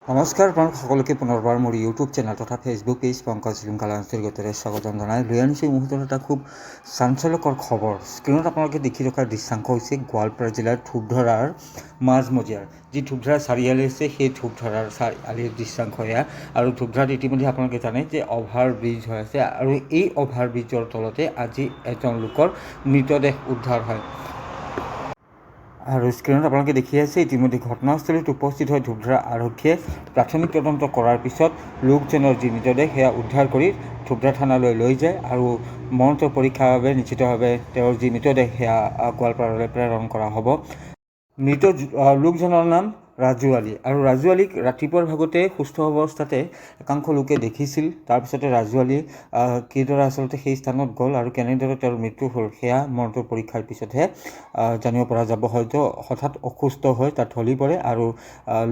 নমস্কাৰ আপোনালোক সকলোকে পুনৰবাৰ মোৰ ইউটিউব চেনেল তথা ফেচবুক পেজ পংকজ লিমকালা অন্তৰ্গতৰে স্বাগতম জনাই লৈ আনিছোঁ মুহূৰ্তত এটা খুব চাঞ্চল্যকৰ খবৰ। স্ক্ৰীণত আপোনালোকে দেখি থকাৰ দৃশ্যাংশ হৈছে গোৱালপাৰা জিলাৰ ধূপধৰাৰ মাজমজিয়াৰ যি ধূপধৰা চাৰিআলি আছে সেই ধূপধৰাৰ চাৰিআলিৰ দৃশ্যাংশ এয়া। আৰু ধূপধৰাত ইতিমধ্যে আপোনালোকে জানে যে অভাৰ ব্ৰিজ হৈ আছে আৰু এই অভাৰ ব্ৰিজৰ তলতে আজি এজন লোকৰ মৃতদেহ উদ্ধাৰ হয়। আৰু স্ক্ৰীণত আপোনালোকে দেখি আছে ইতিমধ্যে ঘটনাস্থলীত উপস্থিত হৈ ধূপধৰা আৰক্ষীয়ে প্ৰাথমিক তদন্ত কৰাৰ পিছত লোকজনৰ যি মৃতদেহ সেয়া উদ্ধাৰ কৰি ধূপধৰা থানালৈ লৈ যায় আৰু মৰণোত্তৰ পৰীক্ষাৰ বাবে নিশ্চিতভাৱে তেওঁৰ যি মৃতদেহ সেয়া গোৱালপাৰালৈ প্ৰেৰণ কৰা হ'ব। মৃত লোকজনৰ নাম ৰাজু আলী। আৰু ৰাজু আলীক ৰাতিপুৱাৰ ভাগতে সুস্থ অৱস্থাতে একাংশ লোকে দেখিছিল। তাৰপিছতে ৰাজু আলী কিদৰে আচলতে সেই স্থানত গ'ল আৰু কেনেদৰে তেওঁৰ মৃত্যু হ'ল সেয়া মৰণোত্তৰ পৰীক্ষাৰ পিছতহে জানিব পৰা যাব। হয়তো হঠাৎ অসুস্থ হৈ তাত ঢলি পৰে আৰু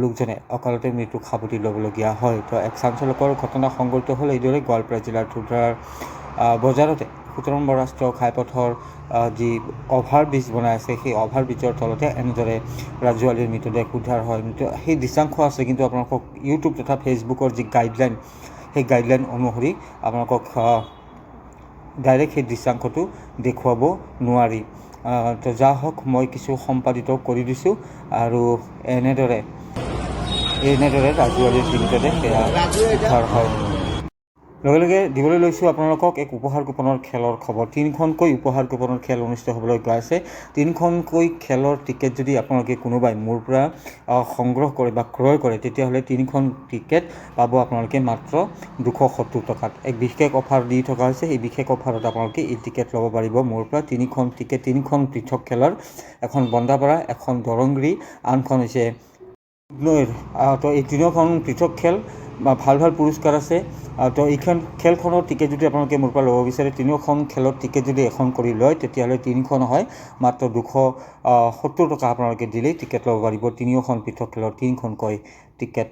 লোকজনে অকালতে মৃত্যুক সাৱটি ল'বলগীয়া হয়। তো এক চাঞ্চল্যকৰ ঘটনা সংঘটিত হ'ল এইদৰে গোৱালপাৰা জিলাৰ ধূপধৰাৰ বজাৰতে ১৭ নম্বৰ ৰাষ্ট্ৰীয় ঘাইপথৰ যি অভাৰ ব্ৰিজ বনাই আছে সেই অভাৰ ব্ৰিজৰ তলতে এনেদৰে ৰাজু আলীৰ মৃতদেহ উদ্ধাৰ হয়। সেই দৃশ্যাংশ আছে, কিন্তু আপোনালোকক ইউটিউব তথা ফেচবুকৰ যি গাইডলাইন সেই গাইডলাইন অনুসৰি আপোনালোকক ডাইৰেক্ট সেই দৃশ্যাংশটো দেখুৱাব নোৱাৰি। তো যা হওক, মই কিছু সম্পাদিত কৰি দিছোঁ আৰু এনেদৰে ৰাজু আলীৰ মৃতদেহ সেয়া উদ্ধাৰ হয়। লগে লগে দিবলৈ লৈছোঁ আপোনালোকক এক উপহাৰ কুপনৰ খেলৰ খবৰ। 3খনকৈ উপহাৰ কুপনৰ খেল অনুষ্ঠিত হ'বলৈ গৈ আছে। 3খনকৈ খেলৰ টিকেট যদি আপোনালোকে কোনোবাই মোৰ পৰা সংগ্ৰহ কৰে বা ক্ৰয় কৰে তেতিয়াহ'লে 3খন টিকেট পাব আপোনালোকে মাত্ৰ 270 টকাত। এক বিশেষ অফাৰ দি থকা হৈছে। এই বিশেষ অফাৰত আপোনালোকে এই টিকেট ল'ব পাৰিব মোৰ পৰা। 3খন টিকেট 3খন পৃথক খেলৰ, এখন বন্দাপাৰা, এখন দৰংগিৰি, আনখন হৈছে নৈৰ। তো এই 3খন পৃথক খেল বা ভাল ভাল পুৰস্কাৰ আছে। তো এইখন খেলখনৰ টিকেট যদি আপোনালোকে মোৰ পৰা ল'ব বিচাৰে, 3খন খেলৰ টিকেট যদি এখন কৰি লয় তেতিয়াহ'লে 3খন হয় মাত্ৰ 270 টকা আপোনালোকে দিলেই টিকেট ল'ব পাৰিব। 3খন পৃথক খেলৰ 3খনকৈ টিকেট।